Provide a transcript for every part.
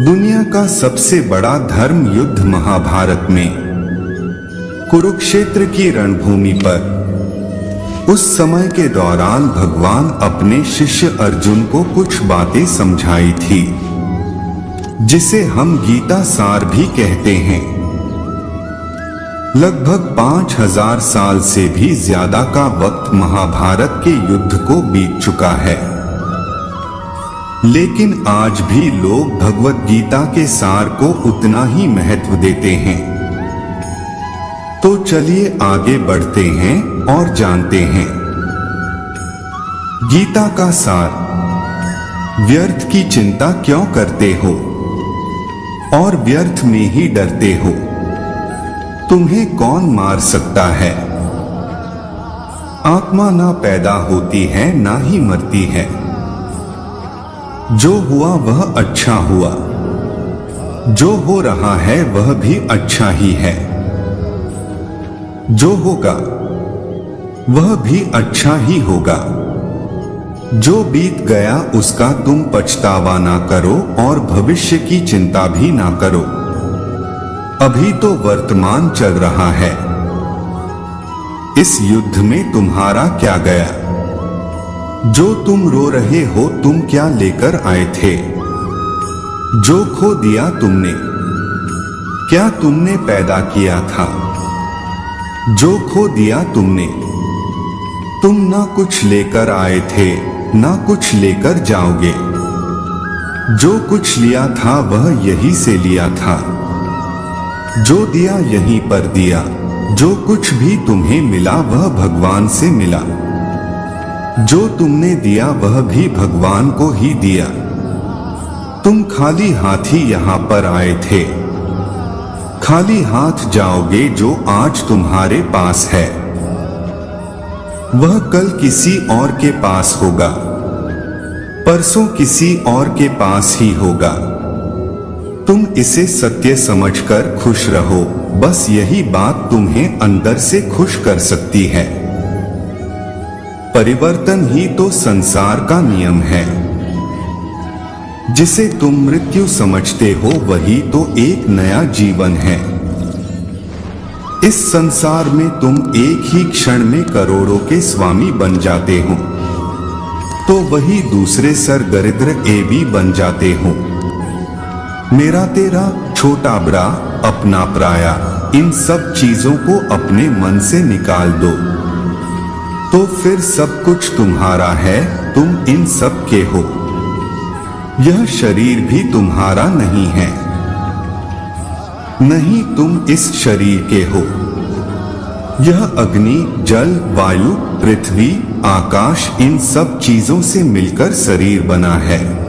दुनिया का सबसे बड़ा धर्म युद्ध महाभारत में कुरुक्षेत्र की रणभूमि पर उस समय के दौरान भगवान अपने शिष्य अर्जुन को कुछ बातें समझाई थी, जिसे हम गीता सार भी कहते हैं। लगभग 5000 साल से भी ज्यादा का वक्त महाभारत के युद्ध को बीत चुका है, लेकिन आज भी लोग भगवत गीता के सार को उतना ही महत्व देते हैं। तो चलिए आगे बढ़ते हैं और जानते हैं गीता का सार। व्यर्थ की चिंता क्यों करते हो और व्यर्थ में ही डरते हो? तुम्हें कौन मार सकता है? आत्मा ना पैदा होती है ना ही मरती है। जो हुआ वह अच्छा हुआ, जो हो रहा है वह भी अच्छा ही है, जो होगा वह भी अच्छा ही होगा। जो बीत गया उसका तुम पछतावा ना करो और भविष्य की चिंता भी ना करो। अभी तो वर्तमान चल रहा है। इस युद्ध में तुम्हारा क्या गया? जो तुम रो रहे हो तुम क्या लेकर आए थे? जो खो दिया तुमने, क्या तुमने पैदा किया था? जो खो दिया तुमने, तुम ना कुछ लेकर आए थे ना कुछ लेकर जाओगे। जो कुछ लिया था वह यहीं से लिया था, जो दिया यहीं पर दिया। जो कुछ भी तुम्हें मिला वह भगवान से मिला। जो तुमने दिया वह भी भगवान को ही दिया। तुम खाली हाथ ही यहां पर आए थे, खाली हाथ जाओगे। जो आज तुम्हारे पास है वह कल किसी और के पास होगा, परसों किसी और के पास ही होगा। तुम इसे सत्य समझकर खुश रहो, बस यही बात तुम्हें अंदर से खुश कर सकती है। परिवर्तन ही तो संसार का नियम है। जिसे तुम मृत्यु समझते हो वही तो एक नया जीवन है। इस संसार में तुम एक ही क्षण में करोड़ों के स्वामी बन जाते हो, तो वही दूसरे सरगरिद्र भी बन जाते हो। मेरा तेरा, छोटा बड़ा, अपना पराया, इन सब चीजों को अपने मन से निकाल दो, तो फिर सब कुछ तुम्हारा है। तुम इन सब के हो। यह शरीर भी तुम्हारा नहीं है, नहीं तुम इस शरीर के हो। यह अग्नि, जल, वायु, पृथ्वी, आकाश, इन सब चीजों से मिलकर शरीर बना है।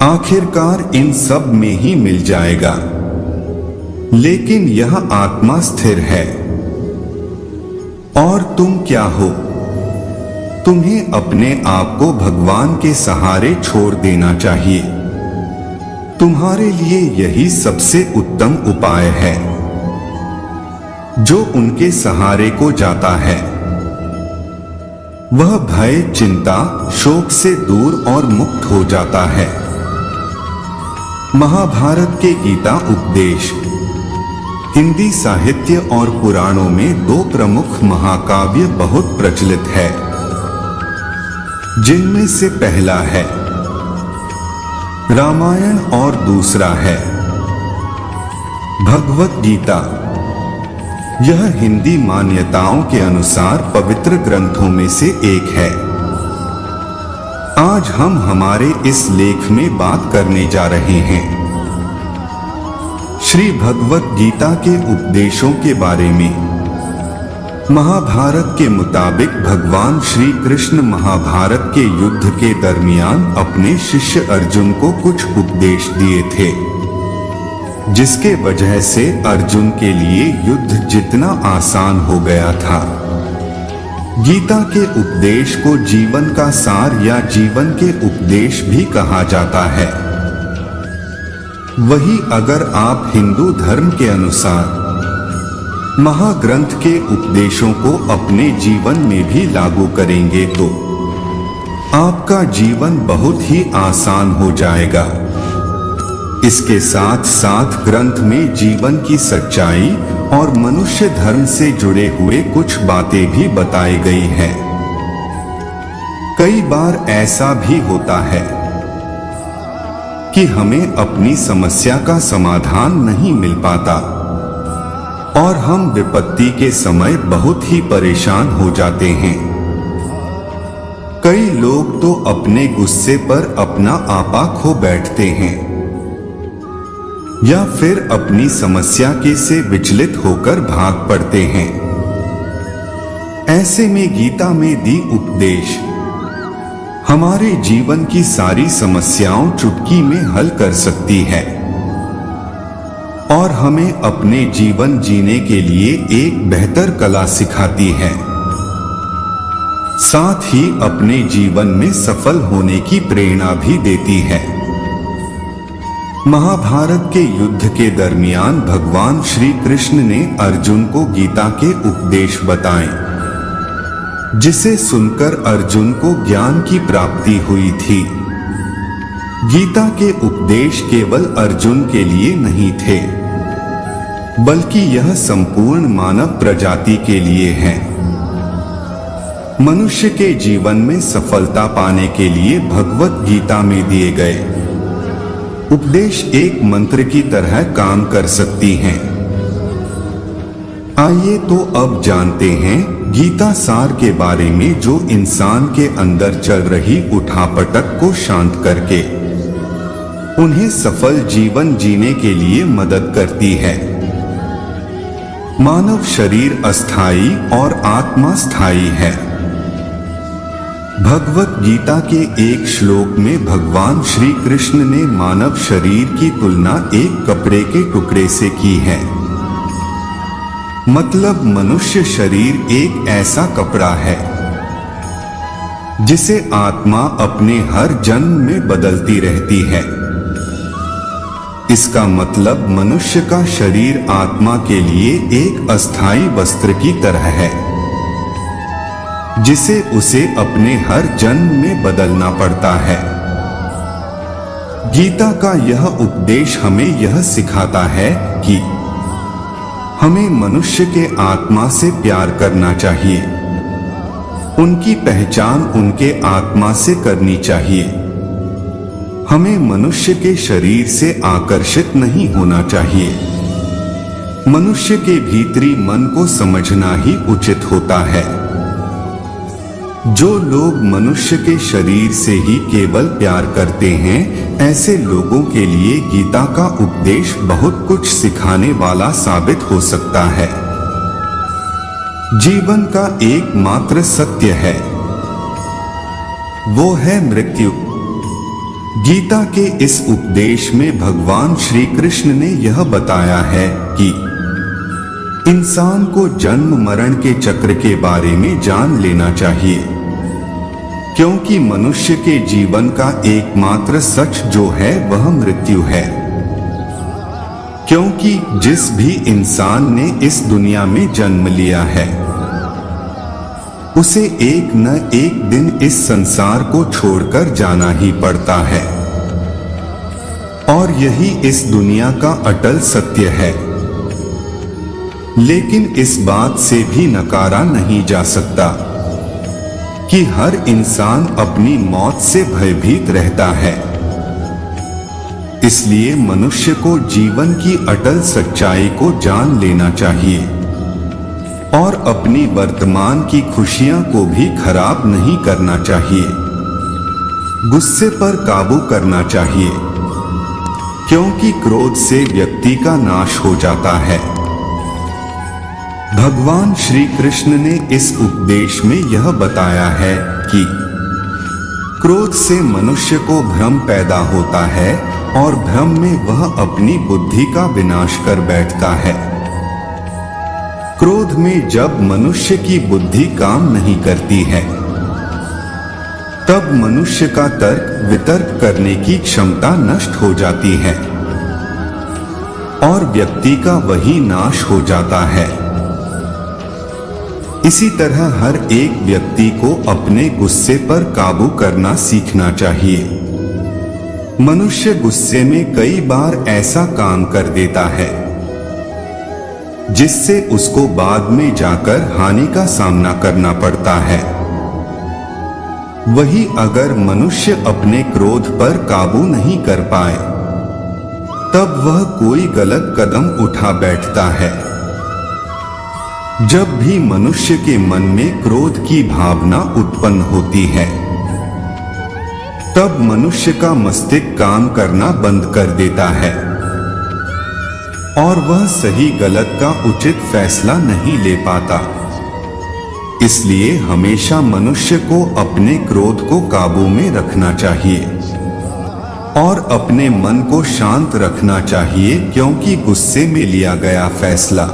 आखिरकार इन सब में ही मिल जाएगा, लेकिन यह आत्मा स्थिर है। और तुम क्या हो? तुम्हें अपने आप को भगवान के सहारे छोड़ देना चाहिए। तुम्हारे लिए यही सबसे उत्तम उपाय है। जो उनके सहारे को जाता है वह भय, चिंता, शोक से दूर और मुक्त हो जाता है। महाभारत के गीता उपदेश। हिंदी साहित्य और पुराणों में दो प्रमुख महाकाव्य बहुत प्रचलित है, जिनमें से पहला है रामायण और दूसरा है भगवत गीता। यह हिंदी मान्यताओं के अनुसार पवित्र ग्रंथों में से एक है। आज हम हमारे इस लेख में बात करने जा रहे हैं श्री भगवत गीता के उपदेशों के बारे में। महाभारत के मुताबिक भगवान श्री कृष्ण महाभारत के युद्ध के दरमियान अपने शिष्य अर्जुन को कुछ उपदेश दिए थे, जिसके वजह से अर्जुन के लिए युद्ध जितना आसान हो गया था। गीता के उपदेश को जीवन का सार या जीवन के उपदेश भी कहा जाता है। वही अगर आप हिंदू धर्म के अनुसार महाग्रंथ के उपदेशों को अपने जीवन में भी लागू करेंगे तो आपका जीवन बहुत ही आसान हो जाएगा। इसके साथ साथ ग्रंथ में जीवन की सच्चाई और मनुष्य धर्म से जुड़े हुए कुछ बातें भी बताई गई हैं। कई बार ऐसा भी होता है कि हमें अपनी समस्या का समाधान नहीं मिल पाता और हम विपत्ति के समय बहुत ही परेशान हो जाते हैं। कई लोग तो अपने गुस्से पर अपना आपा खो बैठते हैं या फिर अपनी समस्या के से विचलित होकर भाग पड़ते हैं। ऐसे में गीता में दी उपदेश हमारे जीवन की सारी समस्याओं चुटकी में हल कर सकती है और हमें अपने जीवन जीने के लिए एक बेहतर कला सिखाती है, साथ ही अपने जीवन में सफल होने की प्रेरणा भी देती है। महाभारत के युद्ध के दरमियान भगवान श्री कृष्ण ने अर्जुन को गीता के उपदेश बताए, जिसे सुनकर अर्जुन को ज्ञान की प्राप्ति हुई थी। गीता के उपदेश केवल अर्जुन के लिए नहीं थे, बल्कि यह संपूर्ण मानव प्रजाति के लिए है। मनुष्य के जीवन में सफलता पाने के लिए भगवत गीता में दिए गए उपदेश एक मंत्र की तरह काम कर सकती हैं। आइए तो अब जानते हैं गीता सार के बारे में, जो इंसान के अंदर चल रही उठापटक को शांत करके उन्हें सफल जीवन जीने के लिए मदद करती है। मानव शरीर अस्थाई और आत्मा स्थायी है। भगवत गीता के एक श्लोक में भगवान श्री कृष्ण ने मानव शरीर की तुलना एक कपड़े के टुकड़े से की है। मतलब मनुष्य शरीर एक ऐसा कपड़ा है जिसे आत्मा अपने हर जन्म में बदलती रहती है। इसका मतलब मनुष्य का शरीर आत्मा के लिए एक अस्थायी वस्त्र की तरह है, जिसे उसे अपने हर जन्म में बदलना पड़ता है। गीता का यह उपदेश हमें यह सिखाता है कि हमें मनुष्य के आत्मा से प्यार करना चाहिए, उनकी पहचान उनके आत्मा से करनी चाहिए। हमें मनुष्य के शरीर से आकर्षित नहीं होना चाहिए। मनुष्य के भीतरी मन को समझना ही उचित होता है। जो लोग मनुष्य के शरीर से ही केवल प्यार करते हैं, ऐसे लोगों के लिए गीता का उपदेश बहुत कुछ सिखाने वाला साबित हो सकता है। जीवन का एकमात्र सत्य है, वो है मृत्यु। गीता के इस उपदेश में भगवान श्री कृष्ण ने यह बताया है कि इंसान को जन्म मरण के चक्र के बारे में जान लेना चाहिए, क्योंकि मनुष्य के जीवन का एकमात्र सच जो है वह मृत्यु है। क्योंकि जिस भी इंसान ने इस दुनिया में जन्म लिया है, उसे एक न एक दिन इस संसार को छोड़कर जाना ही पड़ता है, और यही इस दुनिया का अटल सत्य है। लेकिन इस बात से भी नकारा नहीं जा सकता कि हर इंसान अपनी मौत से भयभीत रहता है। इसलिए मनुष्य को जीवन की अटल सच्चाई को जान लेना चाहिए और अपनी वर्तमान की खुशियां को भी खराब नहीं करना चाहिए। गुस्से पर काबू करना चाहिए, क्योंकि क्रोध से व्यक्ति का नाश हो जाता है। भगवान श्री कृष्ण ने इस उपदेश में यह बताया है कि क्रोध से मनुष्य को भ्रम पैदा होता है और भ्रम में वह अपनी बुद्धि का विनाश कर बैठता है। क्रोध में जब मनुष्य की बुद्धि काम नहीं करती है, तब मनुष्य का तर्क वितर्क करने की क्षमता नष्ट हो जाती है और व्यक्ति का वही नाश हो जाता है। इसी तरह हर एक व्यक्ति को अपने गुस्से पर काबू करना सीखना चाहिए। मनुष्य गुस्से में कई बार ऐसा काम कर देता है जिससे उसको बाद में जाकर हानि का सामना करना पड़ता है। वही अगर मनुष्य अपने क्रोध पर काबू नहीं कर पाए तब वह कोई गलत कदम उठा बैठता है। जब भी मनुष्य के मन में क्रोध की भावना उत्पन्न होती है तब मनुष्य का मस्तिष्क काम करना बंद कर देता है और वह सही गलत का उचित फैसला नहीं ले पाता। इसलिए हमेशा मनुष्य को अपने क्रोध को काबू में रखना चाहिए और अपने मन को शांत रखना चाहिए, क्योंकि गुस्से में लिया गया फैसला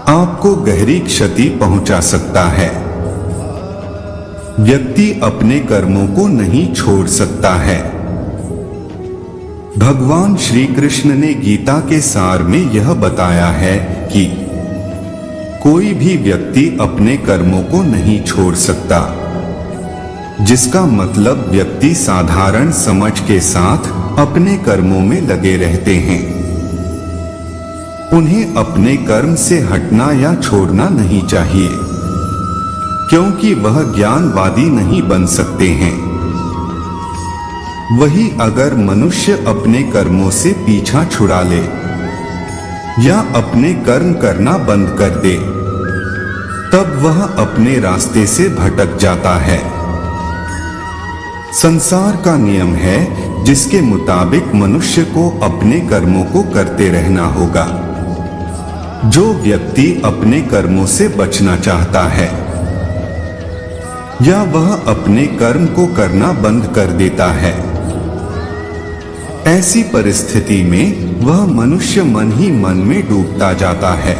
आपको गहरी क्षति पहुंचा सकता है। व्यक्ति अपने कर्मों को नहीं छोड़ सकता है। भगवान श्री कृष्ण ने गीता के सार में यह बताया है कि कोई भी व्यक्ति अपने कर्मों को नहीं छोड़ सकता, जिसका मतलब व्यक्ति साधारण समझ के साथ अपने कर्मों में लगे रहते हैं। उन्हें अपने कर्म से हटना या छोड़ना नहीं चाहिए, क्योंकि वह ज्ञानवादी नहीं बन सकते हैं। वही अगर मनुष्य अपने कर्मों से पीछा छुड़ा ले या अपने कर्म करना बंद कर दे तब वह अपने रास्ते से भटक जाता है। संसार का नियम है जिसके मुताबिक मनुष्य को अपने कर्मों को करते रहना होगा। जो व्यक्ति अपने कर्मों से बचना चाहता है या वह अपने कर्म को करना बंद कर देता है, ऐसी परिस्थिति में वह मनुष्य मन ही मन में डूबता जाता है।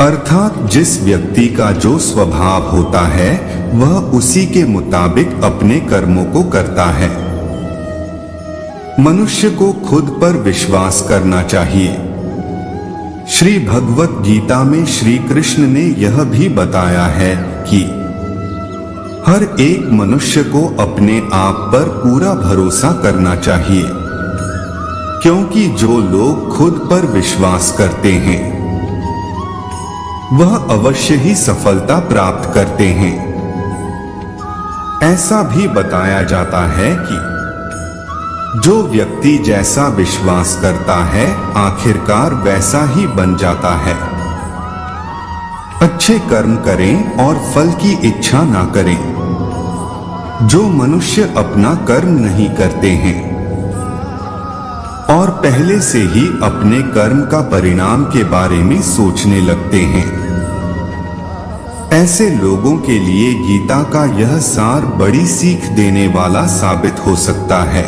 अर्थात जिस व्यक्ति का जो स्वभाव होता है वह उसी के मुताबिक अपने कर्मों को करता है। मनुष्य को खुद पर विश्वास करना चाहिए। श्री भगवत गीता में श्री कृष्ण ने यह भी बताया है कि हर एक मनुष्य को अपने आप पर पूरा भरोसा करना चाहिए, क्योंकि जो लोग खुद पर विश्वास करते हैं वह अवश्य ही सफलता प्राप्त करते हैं। ऐसा भी बताया जाता है कि जो व्यक्ति जैसा विश्वास करता है आखिरकार वैसा ही बन जाता है। अच्छे कर्म करें और फल की इच्छा ना करें। जो मनुष्य अपना कर्म नहीं करते हैं और पहले से ही अपने कर्म का परिणाम के बारे में सोचने लगते हैं, ऐसे लोगों के लिए गीता का यह सार बड़ी सीख देने वाला साबित हो सकता है।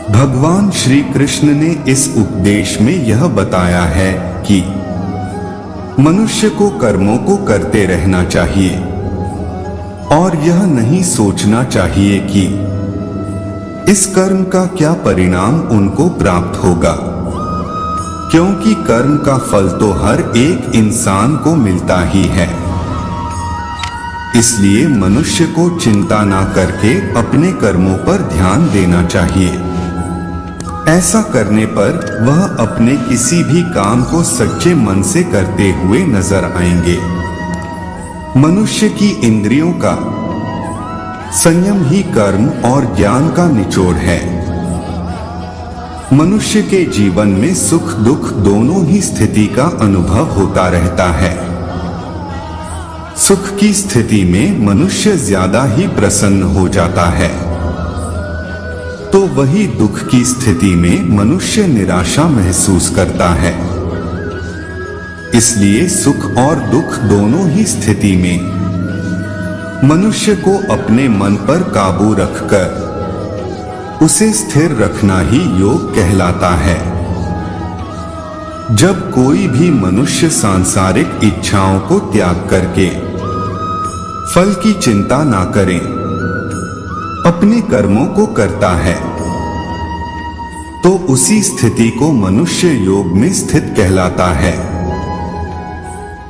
भगवान श्री कृष्ण ने इस उपदेश में यह बताया है कि मनुष्य को कर्मों को करते रहना चाहिए और यह नहीं सोचना चाहिए कि इस कर्म का क्या परिणाम उनको प्राप्त होगा, क्योंकि कर्म का फल तो हर एक इंसान को मिलता ही है। इसलिए मनुष्य को चिंता ना करके अपने कर्मों पर ध्यान देना चाहिए। ऐसा करने पर वह अपने किसी भी काम को सच्चे मन से करते हुए नजर आएंगे। मनुष्य की इंद्रियों का संयम ही कर्म और ज्ञान का निचोड़ है। मनुष्य के जीवन में सुख दुख दोनों ही स्थिति का अनुभव होता रहता है। सुख की स्थिति में मनुष्य ज्यादा ही प्रसन्न हो जाता है, तो वही दुख की स्थिति में मनुष्य निराशा महसूस करता है। इसलिए सुख और दुख दोनों ही स्थिति में मनुष्य को अपने मन पर काबू रखकर उसे स्थिर रखना ही योग कहलाता है। जब कोई भी मनुष्य सांसारिक इच्छाओं को त्याग करके फल की चिंता ना करें, अपने कर्मों को करता है, तो उसी स्थिति को मनुष्य योग में स्थित कहलाता है।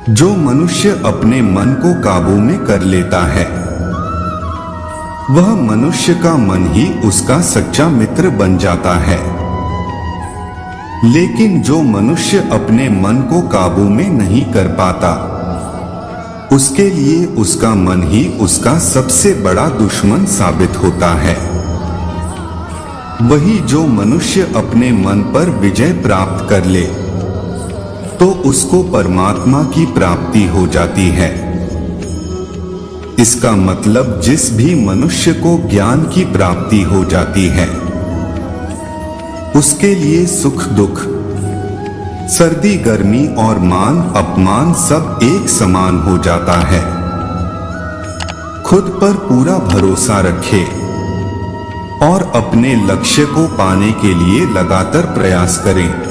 जो मनुष्य अपने मन को काबू में कर लेता है, वह मनुष्य का मन ही उसका सच्चा मित्र बन जाता है। लेकिन जो मनुष्य अपने मन को काबू में नहीं कर पाता, उसके लिए उसका मन ही उसका सबसे बड़ा दुश्मन साबित होता है। वही जो मनुष्य अपने मन पर विजय प्राप्त कर ले, तो उसको परमात्मा की प्राप्ति हो जाती है। इसका मतलब जिस भी मनुष्य को ज्ञान की प्राप्ति हो जाती है, उसके लिए सुख दुख, सर्दी गर्मी और मान अपमान सब एक समान हो जाता है। खुद पर पूरा भरोसा रखे और अपने लक्ष्य को पाने के लिए लगातार प्रयास करें।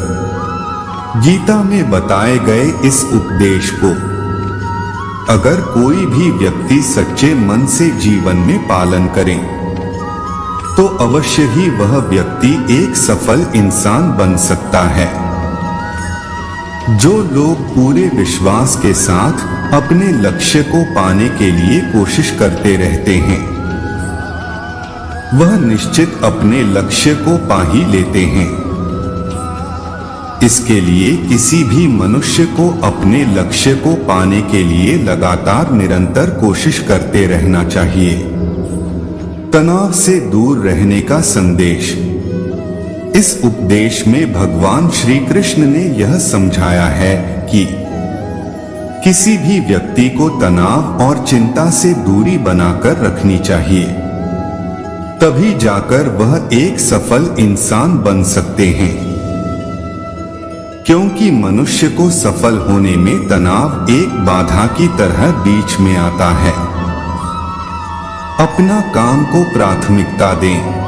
गीता में बताए गए इस उपदेश को अगर कोई भी व्यक्ति सच्चे मन से जीवन में पालन करे, तो अवश्य ही वह व्यक्ति एक सफल इंसान बन सकता है। जो लोग पूरे विश्वास के साथ अपने लक्ष्य को पाने के लिए कोशिश करते रहते हैं, वह निश्चित अपने लक्ष्य को पा ही लेते हैं। इसके लिए किसी भी मनुष्य को अपने लक्ष्य को पाने के लिए लगातार निरंतर कोशिश करते रहना चाहिए। तनाव से दूर रहने का संदेश। इस उपदेश में भगवान श्री कृष्ण ने यह समझाया है कि किसी भी व्यक्ति को तनाव और चिंता से दूरी बनाकर रखनी चाहिए, तभी जाकर वह एक सफल इंसान बन सकते हैं। क्योंकि मनुष्य को सफल होने में तनाव एक बाधा की तरह बीच में आता है। अपना काम को प्राथमिकता दें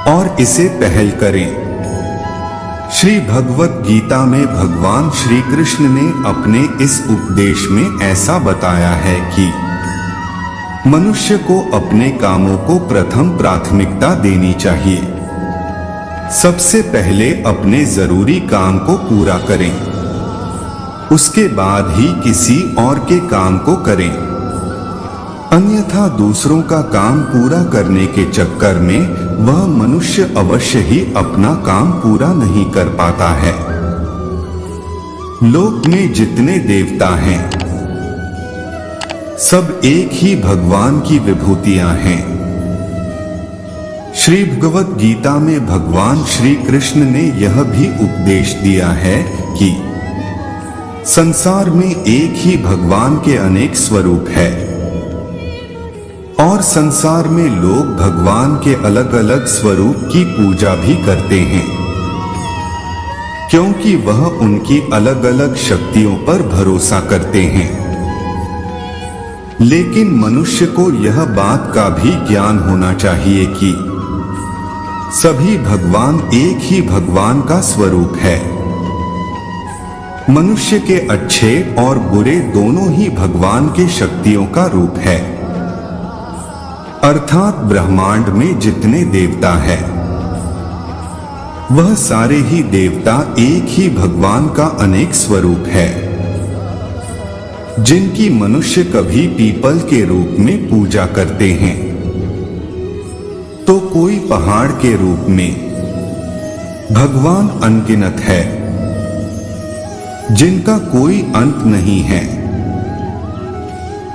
और इसे पहल करें। श्री भगवत गीता में भगवान श्री कृष्ण ने अपने इस उपदेश में ऐसा बताया है कि मनुष्य को अपने कामों को प्रथम प्राथमिकता देनी चाहिए। सबसे पहले अपने जरूरी काम को पूरा करें, उसके बाद ही किसी और के काम को करें। अन्यथा दूसरों का काम पूरा करने के चक्कर में वह मनुष्य अवश्य ही अपना काम पूरा नहीं कर पाता है। लोक में जितने देवता हैं, सब एक ही भगवान की विभूतियां हैं। श्री भगवत गीता में भगवान श्री कृष्ण ने यह भी उपदेश दिया है कि संसार में एक ही भगवान के अनेक स्वरूप है और संसार में लोग भगवान के अलग अलग स्वरूप की पूजा भी करते हैं, क्योंकि वह उनकी अलग अलग शक्तियों पर भरोसा करते हैं। लेकिन मनुष्य को यह बात का भी ज्ञान होना चाहिए कि सभी भगवान एक ही भगवान का स्वरूप है। मनुष्य के अच्छे और बुरे दोनों ही भगवान के शक्तियों का रूप है। अर्थात ब्रह्मांड में जितने देवता हैं, वह सारे ही देवता एक ही भगवान का अनेक स्वरूप है, जिनकी मनुष्य कभी पीपल के रूप में पूजा करते हैं, तो कोई पहाड़ के रूप में। भगवान अनगिनत है, जिनका कोई अंत नहीं है।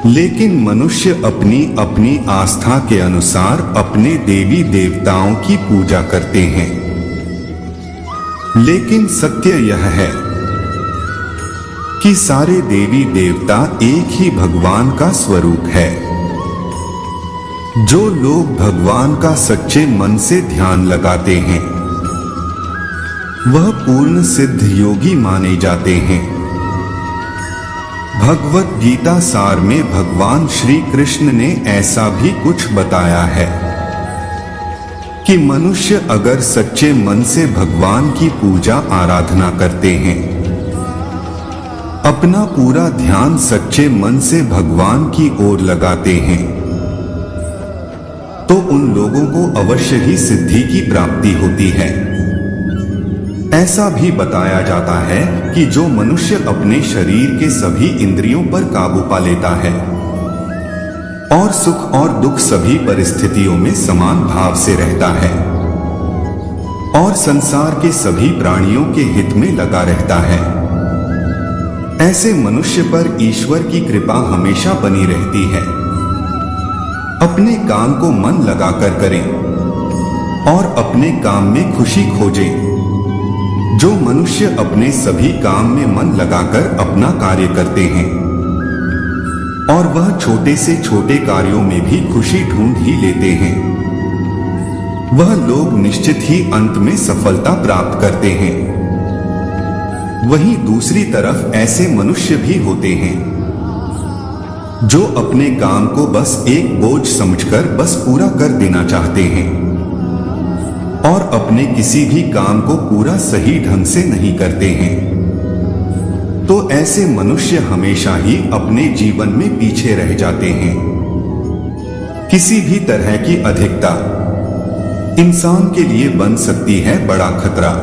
लेकिन मनुष्य अपनी अपनी आस्था के अनुसार अपने देवी देवताओं की पूजा करते हैं। लेकिन सत्य यह है कि सारे देवी देवता एक ही भगवान का स्वरूप है। जो लोग भगवान का सच्चे मन से ध्यान लगाते हैं, वह पूर्ण सिद्ध योगी माने जाते हैं। भगवत गीता सार में भगवान श्री कृष्ण ने ऐसा भी कुछ बताया है कि मनुष्य अगर सच्चे मन से भगवान की पूजा आराधना करते हैं, अपना पूरा ध्यान सच्चे मन से भगवान की ओर लगाते हैं, तो उन लोगों को अवश्य ही सिद्धि की प्राप्ति होती है। ऐसा भी बताया जाता है कि जो मनुष्य अपने शरीर के सभी इंद्रियों पर काबू पा लेता है और सुख और दुख सभी परिस्थितियों में समान भाव से रहता है और संसार के सभी प्राणियों के हित में लगा रहता है, ऐसे मनुष्य पर ईश्वर की कृपा हमेशा बनी रहती है। अपने काम को मन लगाकर करें और अपने काम में खुशी खोजें। जो मनुष्य अपने सभी काम में मन लगाकर अपना कार्य करते हैं और वह छोटे से छोटे कार्यों में भी खुशी ढूंढ ही लेते हैं, वह लोग निश्चित ही अंत में सफलता प्राप्त करते हैं। वहीं दूसरी तरफ ऐसे मनुष्य भी होते हैं जो अपने काम को बस एक बोझ समझकर बस पूरा कर देना चाहते हैं और अपने किसी भी काम को पूरा सही ढंग से नहीं करते हैं। तो ऐसे मनुष्य हमेशा ही अपने जीवन में पीछे रह जाते हैं। किसी भी तरह की अधिकता इंसान के लिए बन सकती है बड़ा खतरा।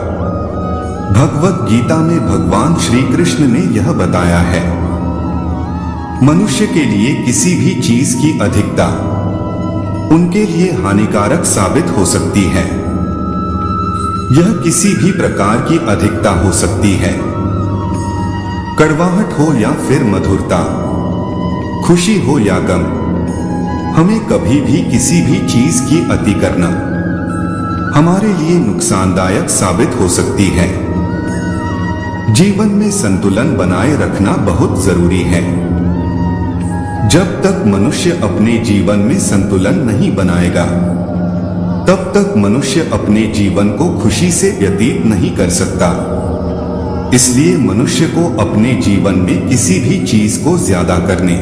भगवत गीता में भगवान श्री कृष्ण ने यह बताया है, मनुष्य के लिए किसी भी चीज की अधिकता उनके लिए हानिकारक साबित हो सकती है। यह किसी भी प्रकार की अधिकता हो सकती है, कड़वाहट हो या फिर मधुरता, खुशी हो या गम। हमें कभी भी किसी भी चीज की अति करना हमारे लिए नुकसानदायक साबित हो सकती है। जीवन में संतुलन बनाए रखना बहुत जरूरी है। जब तक मनुष्य अपने जीवन में संतुलन नहीं बनाएगा, तब तक मनुष्य अपने जीवन को खुशी से व्यतीत नहीं कर सकता। इसलिए मनुष्य को अपने जीवन में किसी भी चीज को ज्यादा करने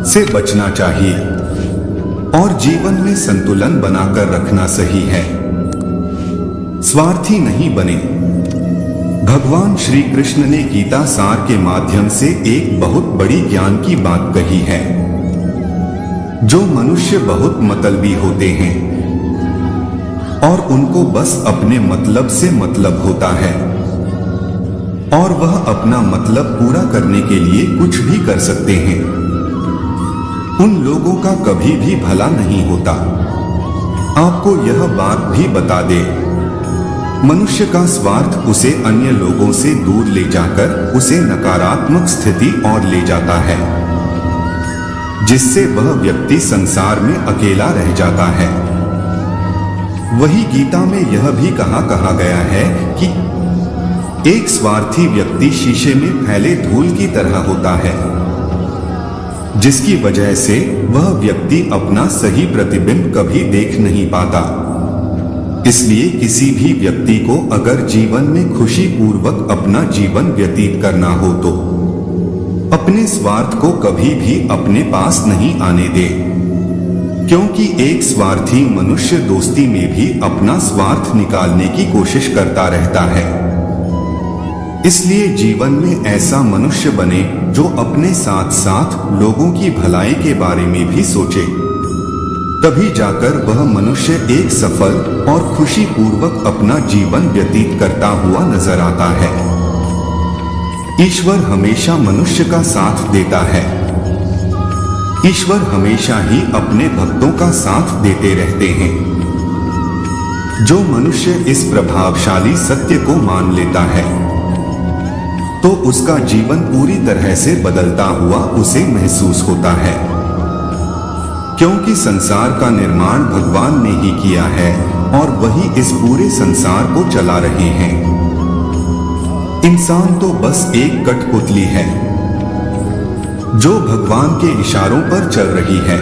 से बचना चाहिए और जीवन में संतुलन बनाकर रखना सही है। स्वार्थी नहीं बने। भगवान श्री कृष्ण ने गीता सार के माध्यम से एक बहुत बड़ी ज्ञान की बात कही है। जो मनुष्य बहुत मतलबी होते हैं और उनको बस अपने मतलब से मतलब होता है और वह अपना मतलब पूरा करने के लिए कुछ भी कर सकते हैं, उन लोगों का कभी भी भला नहीं होता। आपको यह बात भी बता दे, मनुष्य का स्वार्थ उसे अन्य लोगों से दूर ले जाकर उसे नकारात्मक स्थिति और ले जाता है, जिससे वह व्यक्ति संसार में अकेला रह जाता है। वही गीता में यह भी कहा गया है कि एक स्वार्थी व्यक्ति शीशे में फैले धूल की तरह होता है, जिसकी वजह से वह व्यक्ति अपना सही प्रतिबिंब कभी देख नहीं पाता। इसलिए किसी भी व्यक्ति को अगर जीवन में खुशी पूर्वक अपना जीवन व्यतीत करना हो तो अपने स्वार्थ को कभी भी अपने पास नहीं आने दे, क्योंकि एक स्वार्थी मनुष्य दोस्ती में भी अपना स्वार्थ निकालने की कोशिश करता रहता है। इसलिए जीवन में ऐसा मनुष्य बने जो अपने साथ साथ लोगों की भलाई के बारे में भी सोचे, तभी जाकर वह मनुष्य एक सफल और खुशी पूर्वक अपना जीवन व्यतीत करता हुआ नजर आता है। ईश्वर हमेशा मनुष्य का साथ देता है। ईश्वर हमेशा ही अपने भक्तों का साथ देते रहते हैं। जो मनुष्य इस प्रभावशाली सत्य को मान लेता है तो उसका जीवन पूरी तरह से बदलता हुआ उसे महसूस होता है, क्योंकि संसार का निर्माण भगवान ने ही किया है और वही इस पूरे संसार को चला रहे हैं। इंसान तो बस एक कठपुतली है जो भगवान के इशारों पर चल रही है।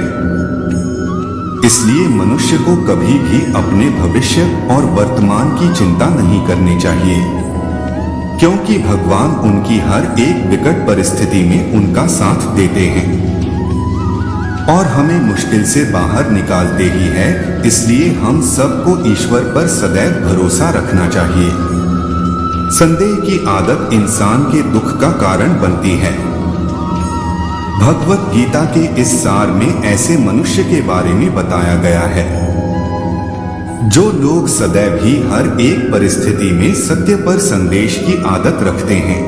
इसलिए मनुष्य को कभी भी अपने भविष्य और वर्तमान की चिंता नहीं करनी चाहिए, क्योंकि भगवान उनकी हर एक विकट परिस्थिति में उनका साथ देते हैं और हमें मुश्किल से बाहर निकालते ही है। इसलिए हम सबको ईश्वर पर सदैव भरोसा रखना चाहिए। संदेह की आदत इंसान के दुख का कारण बनती है। भगवत गीता के इस सार में ऐसे मनुष्य के बारे में बताया गया है जो लोग सदैव ही हर एक परिस्थिति में सत्य पर संदेश की आदत रखते हैं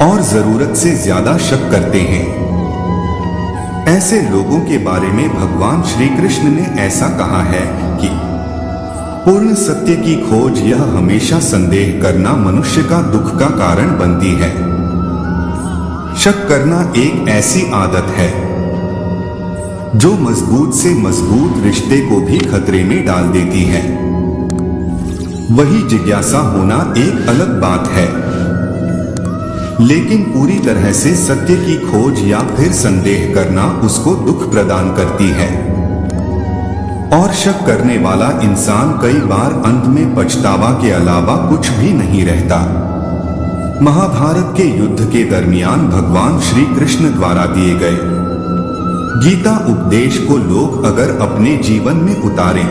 और जरूरत से ज्यादा शक करते हैं, ऐसे लोगों के बारे में भगवान श्री कृष्ण ने ऐसा कहा है कि पूर्ण सत्य की खोज यह हमेशा संदेह करना मनुष्य का दुख का कारण बनती है। शक करना एक ऐसी आदत है जो मजबूत से मजबूत रिश्ते को भी खतरे में डाल देती है। वही जिज्ञासा होना एक अलग बात है, लेकिन पूरी तरह से सत्य की खोज या फिर संदेह करना उसको दुख प्रदान करती है। और शक करने वाला इंसान कई बार अंत में पछतावा के अलावा कुछ भी नहीं रहता। महाभारत के युद्ध के दरमियान भगवान श्री कृष्ण द्वारा दिए गए गीता उपदेश को लोग अगर अपने जीवन में उतारें